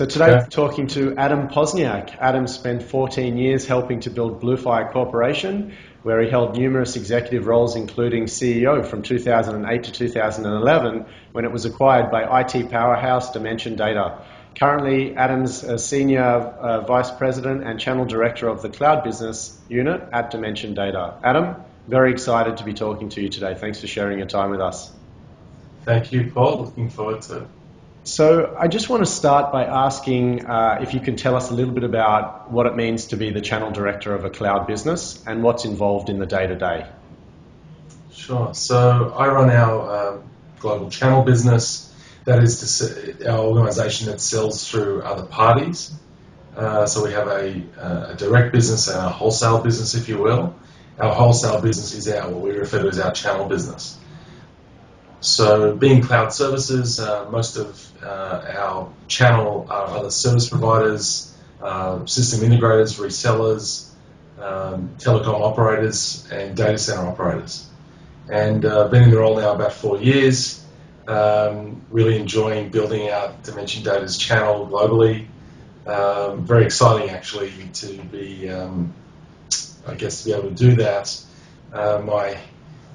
So today we're talking to Adam Pozniak. Adam spent 14 years helping to build Bluefire Corporation, where he held numerous executive roles, including CEO from 2008 to 2011, when it was acquired by IT powerhouse Dimension Data. Currently, Adam's a Senior Vice President and Channel Director of the Cloud Business Unit at Dimension Data. Adam, very excited to be talking to you today. Thanks for sharing your time with us. Thank you, Paul. Looking forward to it. So I just want to start by asking if you can tell us a little bit about what it means to be the channel director of a cloud business and what's involved in the day-to-day. Sure. So I run our global channel business. That is our organisation that sells through other parties. So we have a direct business and a wholesale business, if you will. Our wholesale business is what we refer to as our channel business. So being cloud services, most of our channel are other service providers, system integrators, resellers, telecom operators, and data center operators. And been in the role now about 4 years, really enjoying building out Dimension Data's channel globally. Very exciting actually to be, I guess, to be able to do that.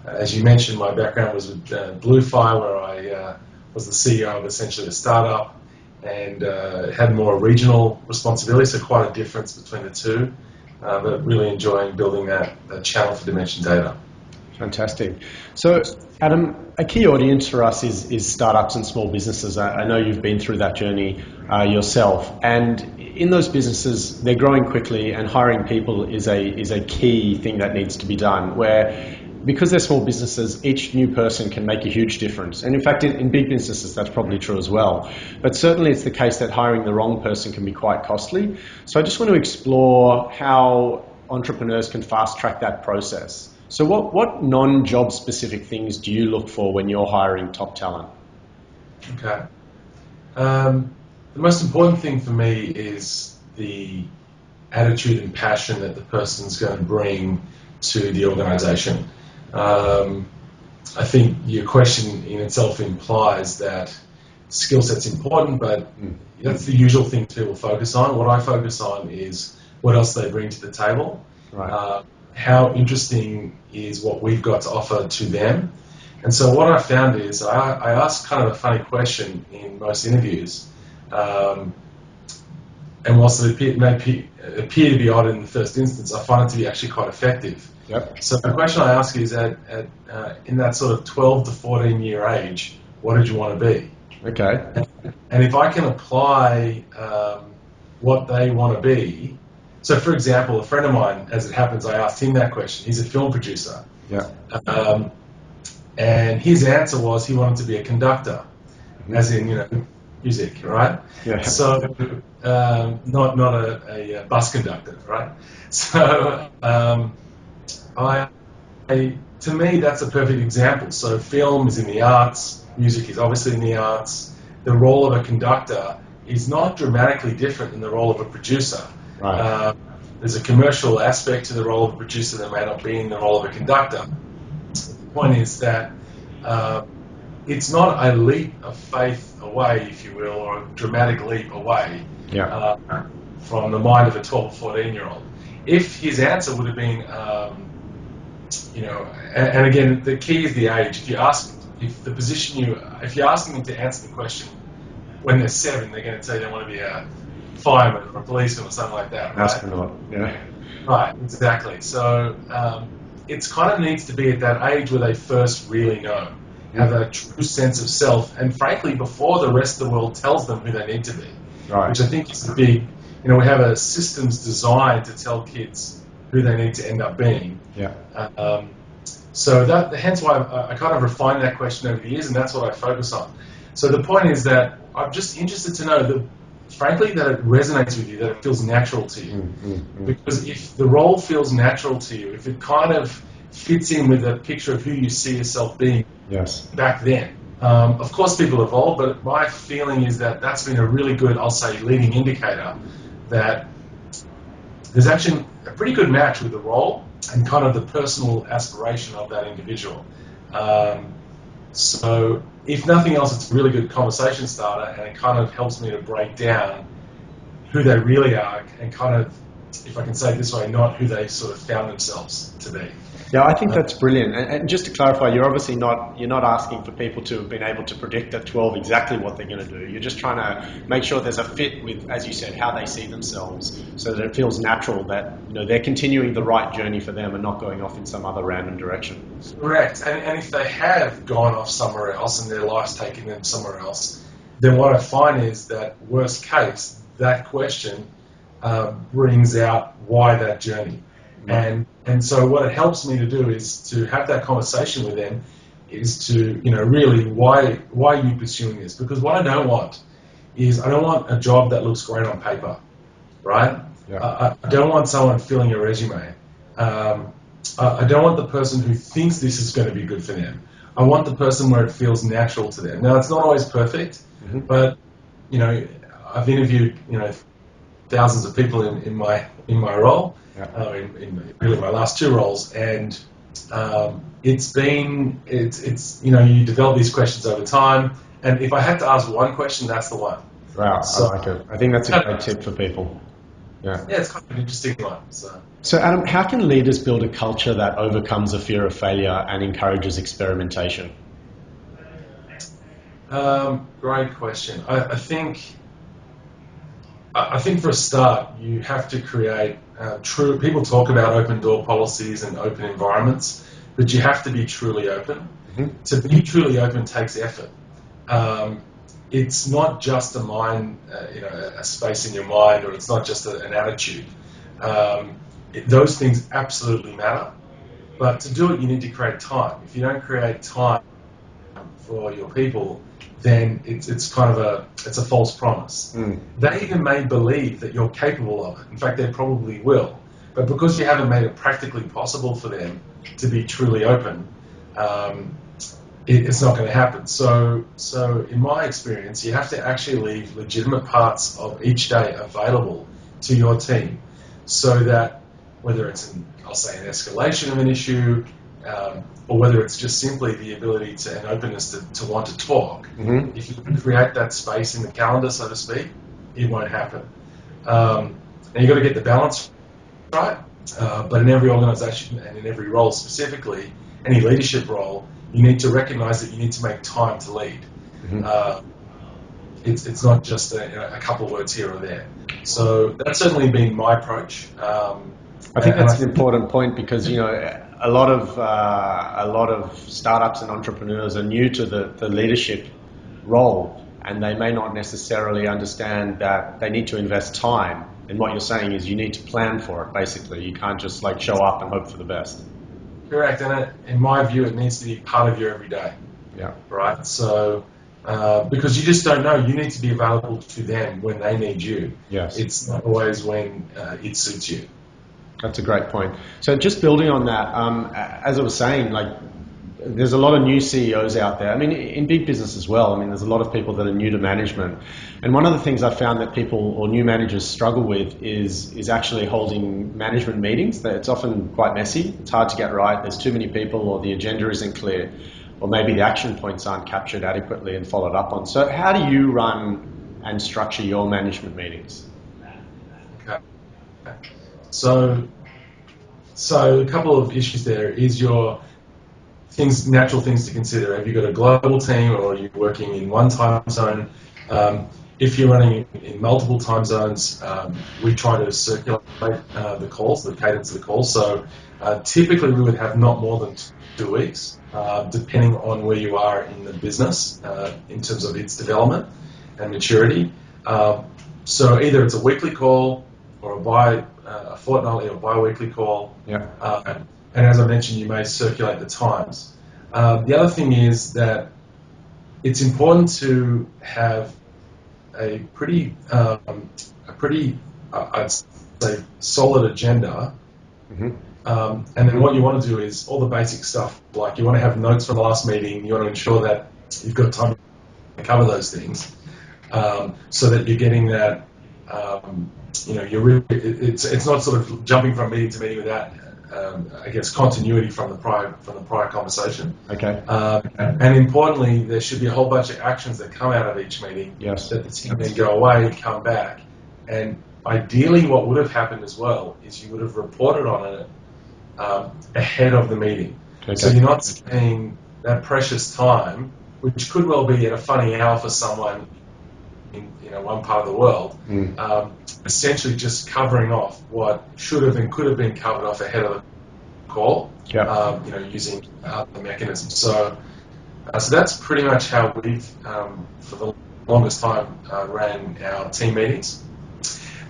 As you mentioned, my background was with Bluefire, where I was the CEO of essentially a startup and had more regional responsibility, so quite a difference between the two, but really enjoying building that channel for Dimension Data. Fantastic. So, Adam, a key audience for us is startups and small businesses. I know you've been through that journey yourself, and in those businesses, they're growing quickly, and hiring people is a key thing that needs to be done, where because they're small businesses, each new person can make a huge difference. And in fact, in big businesses, that's probably true as well. But certainly it's the case that hiring the wrong person can be quite costly. So I just want to explore how entrepreneurs can fast track that process. So what non-job specific things do you look for when you're hiring top talent? Okay. The most important thing for me is the attitude and passion that the person's going to bring to the organisation. I think your question in itself implies that skill set's important, but that's the usual thing people focus on. What I focus on is what else they bring to the table. Right. How interesting is what we've got to offer to them. And so what I found is I ask kind of a funny question in most interviews, and whilst it may appear to be odd in the first instance, I find it to be actually quite effective. Yep. So the question I ask is, in that sort of 12 to 14 year age, what did you want to be? Okay. And if I can apply what they want to be, so for example, a friend of mine, as it happens, I asked him that question. He's a film producer. Yeah. And his answer was he wanted to be a conductor, as in, music, right? Yeah. So not a bus conductor, right? So to me, that's a perfect example. So film is in the arts, music is obviously in the arts. The role of a conductor is not dramatically different than the role of a producer. Right. There's a commercial aspect to the role of a producer that may not be in the role of a conductor. The point is that it's not a leap of faith away, if you will, or a dramatic leap away from the mind of a 12 or 14-year-old. If his answer would have been, and again, the key is the age. If you're asking them to answer the question when they're 7, they're going to say they want to be a fireman or a policeman or something like that, right? Astronaut, yeah. Right, exactly. So it kind of needs to be at that age where they first really know, have a true sense of self, and frankly, before the rest of the world tells them who they need to be. Right. Which I think is the big, we have a systems designed to tell kids who they need to end up being. Yeah. So hence why I kind of refined that question over the years, and that's what I focus on. So the point is that I'm just interested to know that, frankly, that it resonates with you, that it feels natural to you. Because if the role feels natural to you, if it kind of fits in with a picture of who you see yourself being back then. Of course, people evolve, but my feeling is that that's been a really good, I'll say, leading indicator that there's actually a pretty good match with the role and kind of the personal aspiration of that individual. So if nothing else, it's a really good conversation starter, and it kind of helps me to break down who they really are, and kind of, if I can say it this way, not who they sort of found themselves to be. Yeah, I think that's brilliant. And just to clarify, you're obviously not asking for people to have been able to predict at 12 exactly what they're going to do. You're just trying to make sure there's a fit with, as you said, how they see themselves, so that it feels natural that they're continuing the right journey for them and not going off in some other random direction. Correct. And if they have gone off somewhere else and their life's taken them somewhere else, then what I find is that worst case, that question brings out why that journey. And so what it helps me to do is to have that conversation with them, is to, really, why are you pursuing this? Because what I don't want is, I don't want a job that looks great on paper, right? Yeah. I don't want someone filling a resume. I don't want the person who thinks this is going to be good for them. I want the person where it feels natural to them. Now, it's not always perfect, but, I've interviewed, thousands of people in my role, in really my last two roles, and it's you develop these questions over time, and if I had to ask one question, that's the one. Wow, so, I like it. I think that's a great tip for people. Yeah, it's kind of an interesting one. So Adam, how can leaders build a culture that overcomes a fear of failure and encourages experimentation? Great question. I think for a start, you have to create true. People talk about open door policies and open environments, but you have to be truly open. To be truly open takes effort. It's not just a mind, a space in your mind, or it's not just an attitude. Those things absolutely matter, but to do it, you need to create time. If you don't create time for your people, then it's kind of a false promise. They even may believe that you're capable of it. In fact, they probably will. But because you haven't made it practically possible for them to be truly open, it's not going to happen. So in my experience, you have to actually leave legitimate parts of each day available to your team, so that whether it's an escalation of an issue, or whether it's just simply the ability and openness to want to talk, if you can create that space in the calendar, so to speak, it won't happen. And you've got to get the balance right, but in every organisation and in every role specifically, any leadership role, you need to recognise that you need to make time to lead. It's not just a couple of words here or there. So that's certainly been my approach. I think that's an important point, because a lot of startups and entrepreneurs are new to the leadership role, and they may not necessarily understand that they need to invest time. And what you're saying is you need to plan for it. Basically, you can't just show up and hope for the best. Correct, and in my view, it needs to be part of your everyday. Yeah. Right. So, because you just don't know, you need to be available to them when they need you. Yes. It's not always when it suits you. That's a great point. So just building on that, as I was saying, there's a lot of new CEOs out there. I mean, in big business as well. I mean, there's a lot of people that are new to management. And one of the things I found that people or new managers struggle with is actually holding management meetings. It's often quite messy. It's hard to get right. There's too many people, or the agenda isn't clear, or maybe the action points aren't captured adequately and followed up on. So how do you run and structure your management meetings? Okay. So a couple of issues there is your natural things to consider. Have you got a global team, or are you working in one time zone? If you're running in multiple time zones, we try to circulate the calls, the cadence of the calls. So typically we would have not more than 2 weeks, depending on where you are in the business in terms of its development and maturity. So either it's a weekly call, or a fortnightly or bi-weekly call. Yeah. And as I mentioned, you may circulate the times. The other thing is that it's important to have a pretty, I'd say, solid agenda. And then what you want to do is all the basic stuff, like you want to have notes from the last meeting. You want to ensure that you've got time to cover those things, so that you're getting that. It's not sort of jumping from meeting to meeting without, I guess, continuity from the prior conversation. Okay. And importantly, there should be a whole bunch of actions that come out of each meeting. Yes. That the team then go away, come back, and ideally what would have happened as well is you would have reported on it ahead of the meeting. Okay. So you're not spending that precious time, which could well be at a funny hour for someone in one part of the world, essentially just covering off what should have and could have been covered off ahead of the call, using the mechanisms. So that's pretty much how we've, for the longest time, ran our team meetings.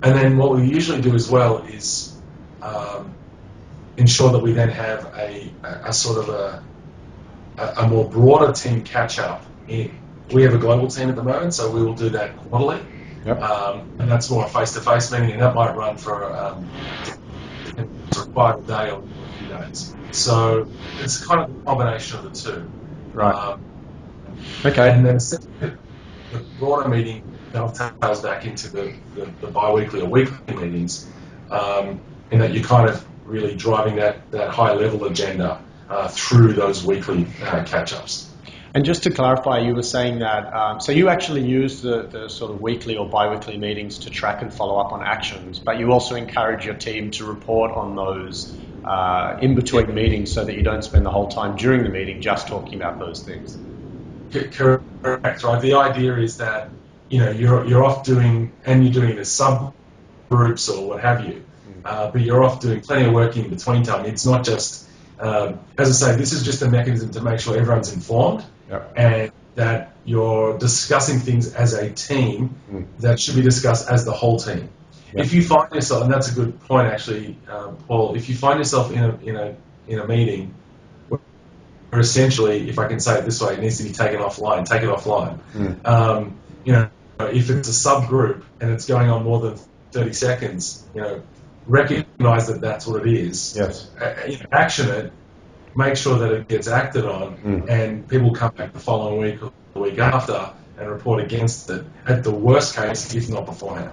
And then what we usually do as well is ensure that we then have a sort of a more broader team catch-up. We have a global team at the moment, so we will do that quarterly. Yep. And that's more a face-to-face meeting, and that might run for quite a day or a few days. So it's kind of a combination of the two. Right. Okay. And then the broader meeting dovetails back into the bi-weekly or weekly meetings, in that you're kind of really driving that high-level agenda through those weekly catch-ups. And just to clarify, you were saying that, so you actually use the sort of weekly or bi-weekly meetings to track and follow up on actions, but you also encourage your team to report on those in-between meetings so that you don't spend the whole time during the meeting just talking about those things. Correct, right. The idea is that, you're off doing, and you're doing it as subgroups or what have you, but you're off doing plenty of work in between time. It's not just, as I say, this is just a mechanism to make sure everyone's informed. Yep. And that you're discussing things as a team that should be discussed as the whole team. Yep. If you find yourself, and that's a good point actually, Paul, if you find yourself in a meeting where essentially, if I can say it this way, it needs to be taken offline, take it offline. If it's a subgroup and it's going on more than 30 seconds, recognize that that's what it is. Yes. Action it. Make sure that it gets acted on, and people come back the following week or the week after and report against it, at the worst case, if not beforehand.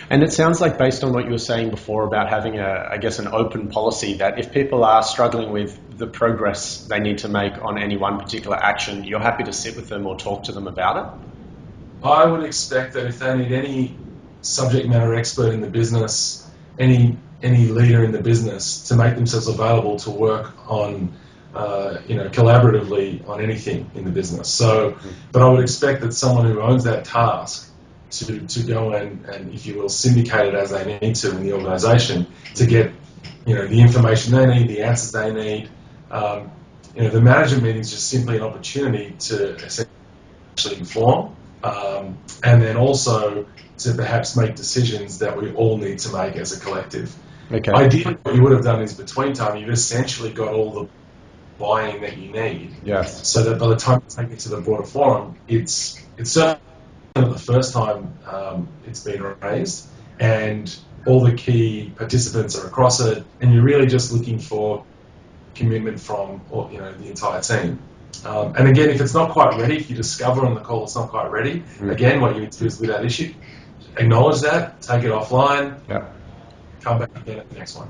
And it sounds like, based on what you were saying before about having an open policy, that if people are struggling with the progress they need to make on any one particular action, you're happy to sit with them or talk to them about it? I would expect that if they need any subject matter expert in the business, any leader in the business, to make themselves available to work on collaboratively on anything in the business. So, but I would expect that someone who owns that task to go and, if you will, syndicate it as they need to in the organisation to get, the information they need, the answers they need. The management meeting is just simply an opportunity to essentially inform, and then also to perhaps make decisions that we all need to make as a collective. Okay. Ideally, what you would have done is, between time, you've essentially got all the buy-in that you need. Yes. So that by the time you take it to the broader forum, it's certainly not the first time it's been raised, and all the key participants are across it, and you're really just looking for commitment from the entire team. And again, if it's not quite ready, if you discover on the call it's not quite ready, again, what you need to do is, with that issue, acknowledge that, take it offline, come back again at the next one.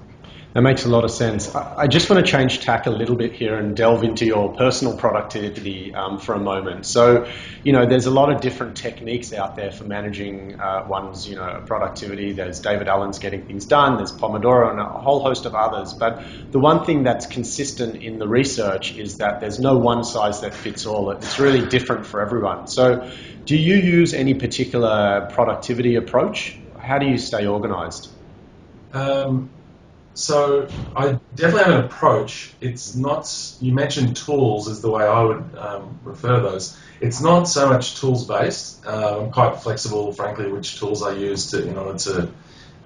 That makes a lot of sense. I just want to change tack a little bit here and delve into your personal productivity for a moment. So, there's a lot of different techniques out there for managing one's, productivity. There's David Allen's Getting Things Done, there's Pomodoro, and a whole host of others. But the one thing that's consistent in the research is that there's no one size that fits all. It's really different for everyone. So do you use any particular productivity approach? How do you stay organized? So I definitely have an approach. It's not, you mentioned tools is the way I would refer to those. It's not so much tools based. I'm quite flexible, frankly, which tools I use in order to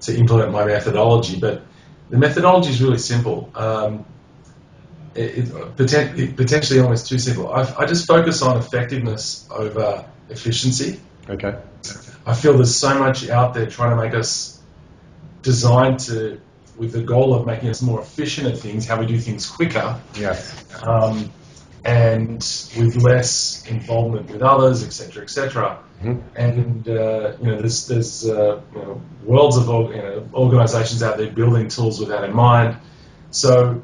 implement my methodology. But the methodology is really simple. Potentially almost too simple. I just focus on effectiveness over efficiency. Okay. I feel there's so much out there trying to make us designed with the goal of making us more efficient at things, how we do things quicker, and with less involvement with others, etc., etc. And there's worlds of organisations out there building tools with that in mind. So,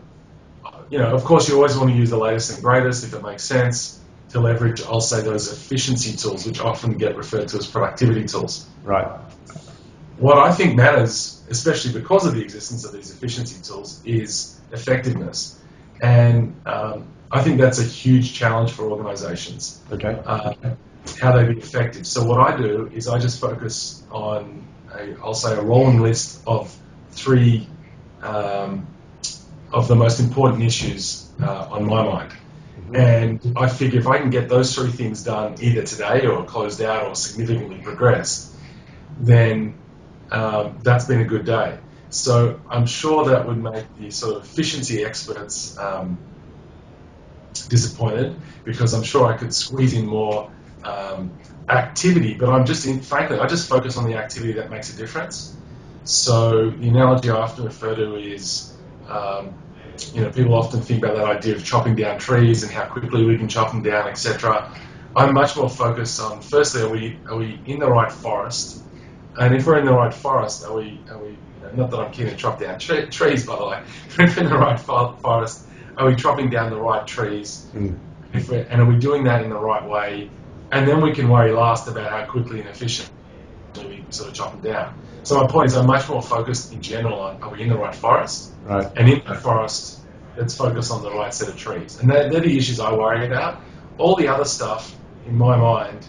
of course, you always want to use the latest and greatest if it makes sense to leverage, I'll say, those efficiency tools, which often get referred to as productivity tools. Right. what I think matters, especially because of the existence of these efficiency tools, is effectiveness. And I think that's a huge challenge for organizations. Okay. How they be effective. So what I do is I just focus on, I'll say, a rolling list of 3 of the most important issues on my mind. And I figure if I can get those 3 things done either today or closed out or significantly progressed, then that's been a good day. So I'm sure that would make the sort of efficiency experts disappointed, because I'm sure I could squeeze in more activity, but frankly, I just focus on the activity that makes a difference. So the analogy I often refer to is, people often think about that idea of chopping down trees and how quickly we can chop them down, etc. I'm much more focused on, firstly, are we in the right forest? And if we're in the right forest, are we not that I'm keen to chop down trees, by the way, but if we're in the right forest, are we chopping down the right trees? And are we doing that in the right way? And then we can worry last about how quickly and efficiently we sort of chop them down. So my point is, I'm much more focused in general on, are we in the right forest? Right. And in that forest, let's focus on the right set of trees. And they're the issues I worry about. All the other stuff, in my mind,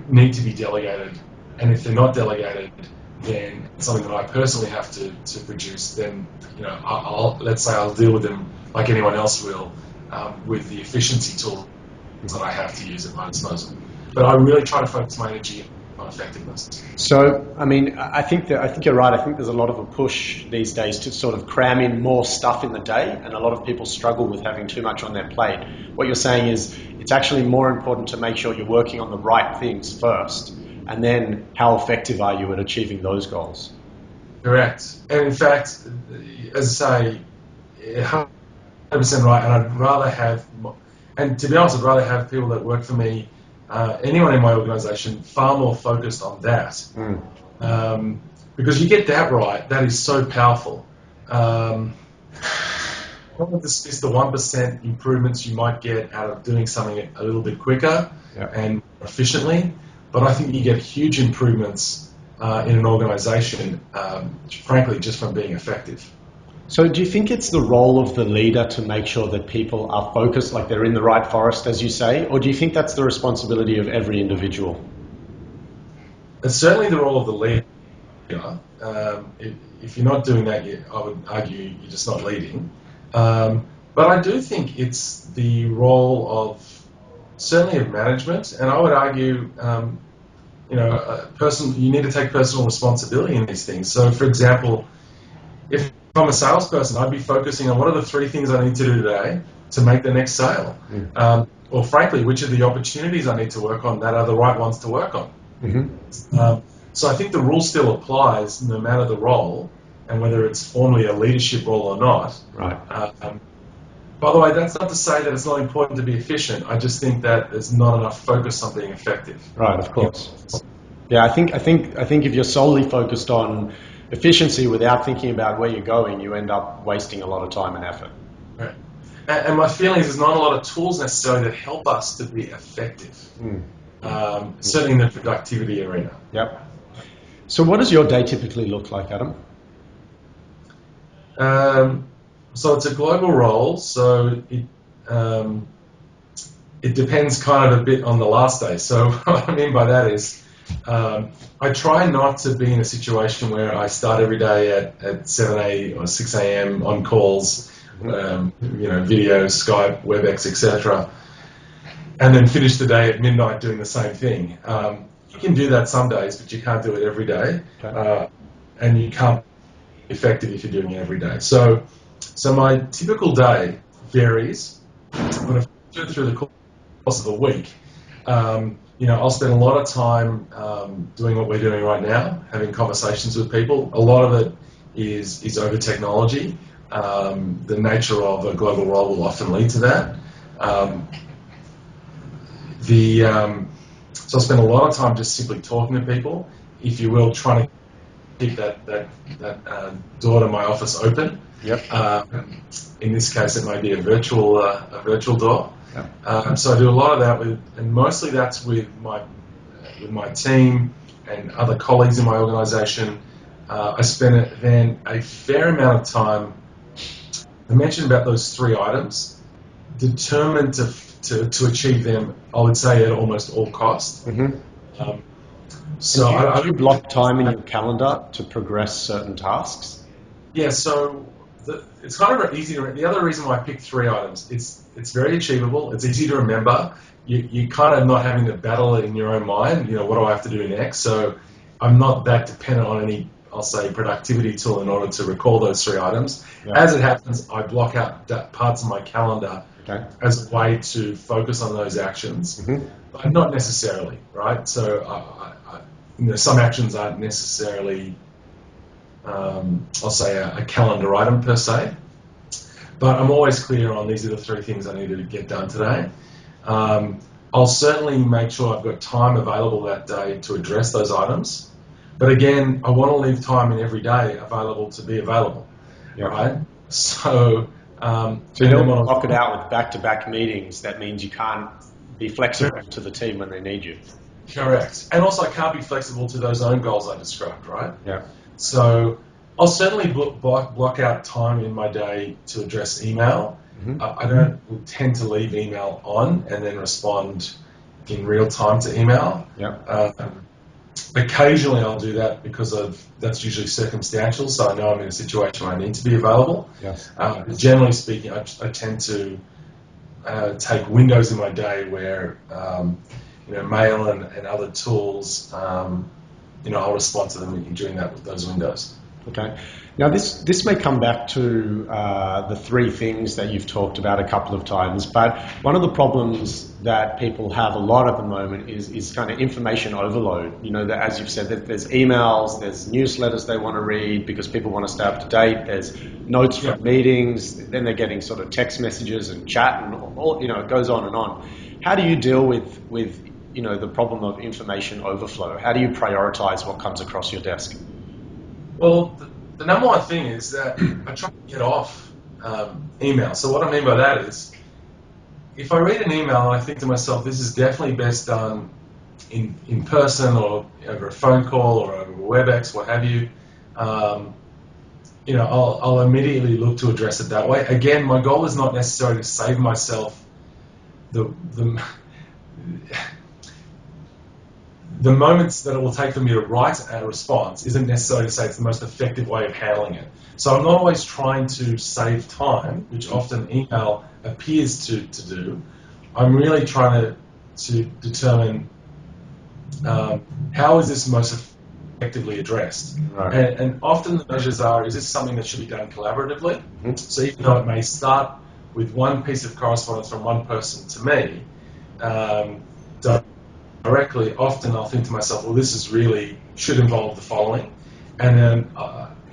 need to be delegated. And if they're not delegated, then it's something that I personally have to produce. Then, let's say I'll deal with them like anyone else will, with the efficiency tools that I have to use at my disposal. But I really try to focus my energy on effectiveness. So, I think you're right. I think there's a lot of a push these days to sort of cram in more stuff in the day, and a lot of people struggle with having too much on their plate. What you're saying is it's actually more important to make sure you're working on the right things first, and then how effective are you at achieving those goals? Correct. And in fact, as I say, 100% right, and I'd rather have, and to be honest, I'd rather have people that work for me, anyone in my organisation, far more focused on that. Because you get that right, that is so powerful. I don't want to dismiss the 1% improvements you might get out of doing something a little bit quicker and efficiently, but I think you get huge improvements in an organisation, frankly, just from being effective. So do you think it's the role of the leader to make sure that people are focused, like they're in the right forest, as you say, or do you think that's the responsibility of every individual? It's certainly the role of the leader. If you're not doing that, I would argue you're just not leading. But I do think it's the role of, certainly of management, and I would argue, you need to take personal responsibility in these things. So, for example, if I'm a salesperson, I'd be focusing on what are the 3 things I need to do today to make the next sale. Or frankly, which are the opportunities I need to work on that are the right ones to work on. So I think the rule still applies no matter the role, and whether it's formally a leadership role or not. Right. By the way, that's not to say that it's not important to be efficient. I just think that there's not enough focus on being effective. Right, of course. Yeah, I think if you're solely focused on efficiency without thinking about where you're going, you end up wasting a lot of time and effort. Right. And my feeling is there's not a lot of tools necessarily that help us to be effective, certainly in the productivity arena. Yep. So what does your day typically look like, Adam? So it's a global role, so it depends kind of a bit on the last day. So what I mean by that is I try not to be in a situation where I start every day at 7 a.m. or 6 a.m. on calls, video, Skype, WebEx, etc., and then finish the day at midnight doing the same thing. You can do that some days, but you can't do it every day, and you can't be effective if you're doing it every day. So my typical day varies. When I go through the course of a week, I'll spend a lot of time doing what we're doing right now, having conversations with people. A lot of it is over technology. The nature of a global role will often lead to that. So I spend a lot of time just simply talking to people, if you will, trying to keep that door to my office open. Yep. In this case, it may be a virtual door. Yep. So I do a lot of that and mostly that's with my team, and other colleagues in my organisation. I spend then a fair amount of time. I mentioned about those 3 items, determined to achieve them. I would say at almost all cost. So do you block time in your calendar to progress certain tasks? Yeah, so it's kind of easy to. The other reason why I picked 3 items, it's very achievable. It's easy to remember. You kind of not having to battle it in your own mind. What do I have to do next? So I'm not that dependent on any, I'll say, productivity tool in order to recall those 3 items. Yeah. As it happens, I block out parts of my calendar as a way to focus on those actions, but not necessarily, right? So some actions aren't necessarily, I'll say, a calendar item per se, but I'm always clear on these are the 3 things I need to get done today. I'll certainly make sure I've got time available that day to address those items, but again, I want to leave time in every day available to be available, right? So you don't want to lock it out with back-to-back meetings. That means you can't be flexible to the team when they need you. Correct. And also I can't be flexible to those own goals I described, right? Yeah. So I'll certainly block out time in my day to address email. I don't tend to leave email on and then respond in real time to email. Yeah. Occasionally I'll do that because that's usually circumstantial, so I know I'm in a situation where I need to be available. Yes. Generally speaking, I tend to take windows in my day where mail and other tools, I'll respond to them during those windows. Okay. Now this may come back to the 3 things that you've talked about a couple of times, but one of the problems that people have a lot at the moment is kind of information overload. That, as you've said, that there's emails, there's newsletters they want to read because people want to stay up to date. There's notes from meetings, then they're getting sort of text messages and chat, and all, it goes on and on. How do you deal with the problem of information overflow? How do you prioritize what comes across your desk? Well, the number one thing is that I try to get off email. So what I mean by that is, if I read an email and I think to myself, this is definitely best done in person or over a phone call or over WebEx, what have you, I'll immediately look to address it that way. Again, my goal is not necessarily to save myself the moments that it will take for me to write a response isn't necessarily to say it's the most effective way of handling it. So I'm not always trying to save time, which often email appears to do. I'm really trying to determine how is this most effectively addressed. Right. And often the measures are, is this something that should be done collaboratively? So even though it may start with one piece of correspondence from one person to me, directly, often I'll think to myself, well, this is really should involve the following, and then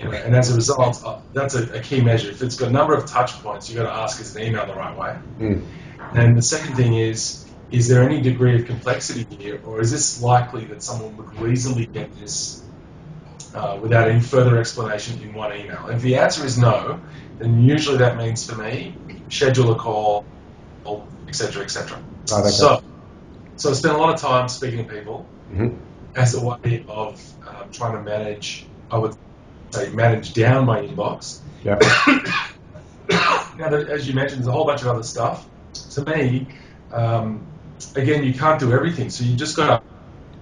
and as a result, that's a key measure. If it's got a number of touch points, you've got to ask, is the email the right way? And the second thing is there any degree of complexity here, or is this likely that someone would reasonably get this without any further explanation in one email? If the answer is no, then usually that means for me, schedule a call, etc., etc. So I spend a lot of time speaking to people as a way of trying to manage, I would say, manage down my inbox. Yeah. Now, as you mentioned, there's a whole bunch of other stuff. To me, again, you can't do everything. So you just got to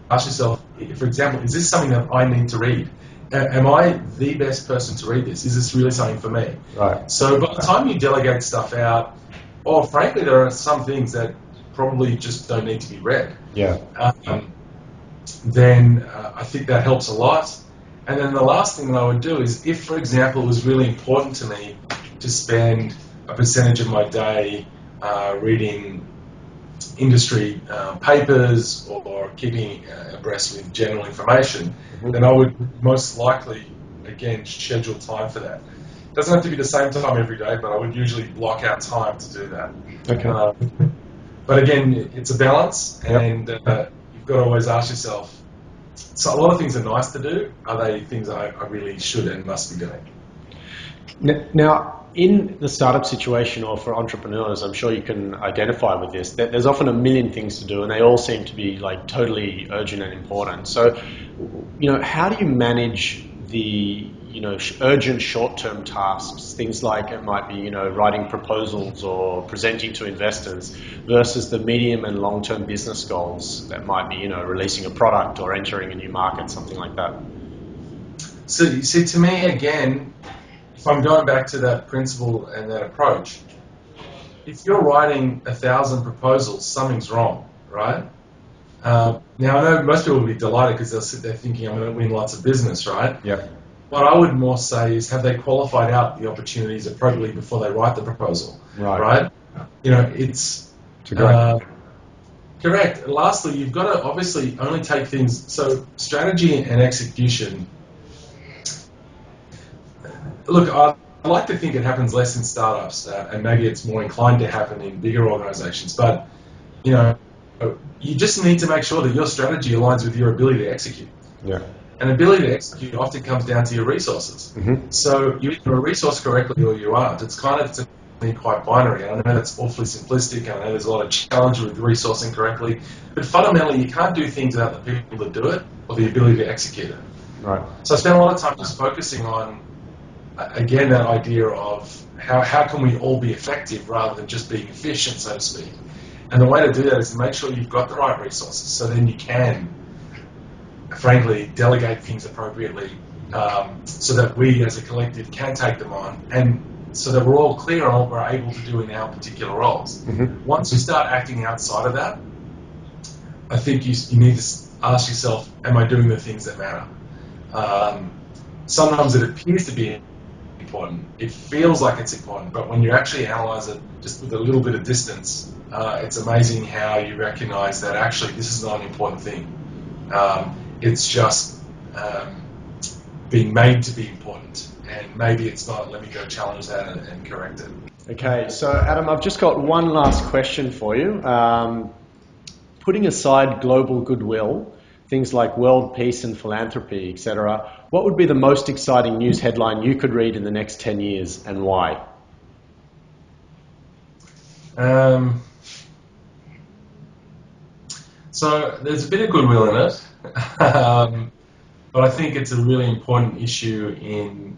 ask yourself, for example, is this something that I need to read? Am I the best person to read this? Is this really something for me? Right. So by the time you delegate stuff out, or frankly, there are some things that probably just don't need to be read. Yeah. Then I think that helps a lot. And then the last thing that I would do is, if, for example, it was really important to me to spend a percentage of my day reading industry papers or keeping abreast with general information, then I would most likely, again, schedule time for that. It doesn't have to be the same time every day, but I would usually block out time to do that. Okay. But again, it's a balance, and you've got to always ask yourself, so a lot of things are nice to do. Are they things I really should and must be doing? Now, in the startup situation, or for entrepreneurs, I'm sure you can identify with this, that there's often a million things to do and they all seem to be like totally urgent and important. So, how do you manage the, urgent short-term tasks, things like it might be, writing proposals or presenting to investors versus the medium and long-term business goals that might be, releasing a product or entering a new market, something like that? So you see, to me, again, if I'm going back to that principle and that approach, if you're writing 1,000 proposals, something's wrong, right? Now, I know most people will be delighted because they'll sit there thinking, I'm going to win lots of business, right? Yep. What I would more say is, have they qualified out the opportunities appropriately before they write the proposal, right? It's correct. Lastly, you've got to obviously only take things, so strategy and execution. Look, I like to think it happens less in startups, and maybe it's more inclined to happen in bigger organizations, but, you just need to make sure that your strategy aligns with your ability to execute. Yeah. And ability to execute often comes down to your resources. Mm-hmm. So you either resource correctly or you aren't. It's kind of, to me, quite binary. And I know that's awfully simplistic, and I know there's a lot of challenge with resourcing correctly, but fundamentally you can't do things without the people that do it or the ability to execute it. Right. So I spent a lot of time just focusing on, again, that idea of how can we all be effective rather than just being efficient, so to speak. And the way to do that is to make sure you've got the right resources, so then you can, frankly, delegate things appropriately, so that we as a collective can take them on, and so that we're all clear on what we're able to do in our particular roles. Mm-hmm. Once you start acting outside of that, I think you need to ask yourself, am I doing the things that matter? Sometimes it appears to be important. It feels like it's important, but when you actually analyze it just with a little bit of distance, it's amazing how you recognize that actually this is not an important thing. It's just being made to be important, and maybe it's not. Let me go challenge that and correct it. Okay, so Adam, I've just got one last question for you. Putting aside global goodwill, things like world peace and philanthropy, etc., what would be the most exciting news headline you could read in the next 10 years, and why? So there's a bit of goodwill in it, but I think it's a really important issue in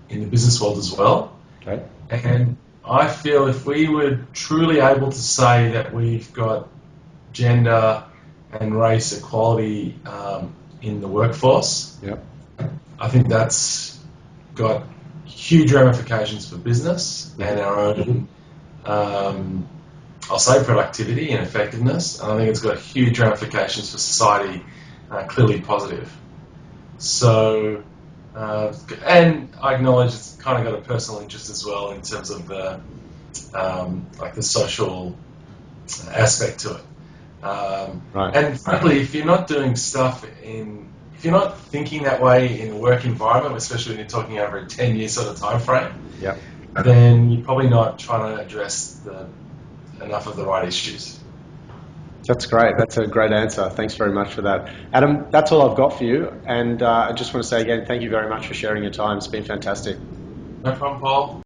the business world as well. Okay. And I feel if we were truly able to say that we've got gender and race equality in the workforce, Yep. I think that's got huge ramifications for business and our own, I'll say, productivity and effectiveness. And I think it's got huge ramifications for society, clearly positive. So, and I acknowledge it's kind of got a personal interest as well in terms of the social aspect to it. Right. And frankly, if you're not doing stuff if you're not thinking that way in a work environment, especially when you're talking over a 10-year sort of time frame, Yep. then you're probably not trying to address enough of the right issues. That's great. That's a great answer. Thanks very much for that. Adam, that's all I've got for you. And I just want to say again, thank you very much for sharing your time. It's been fantastic. No problem, Paul.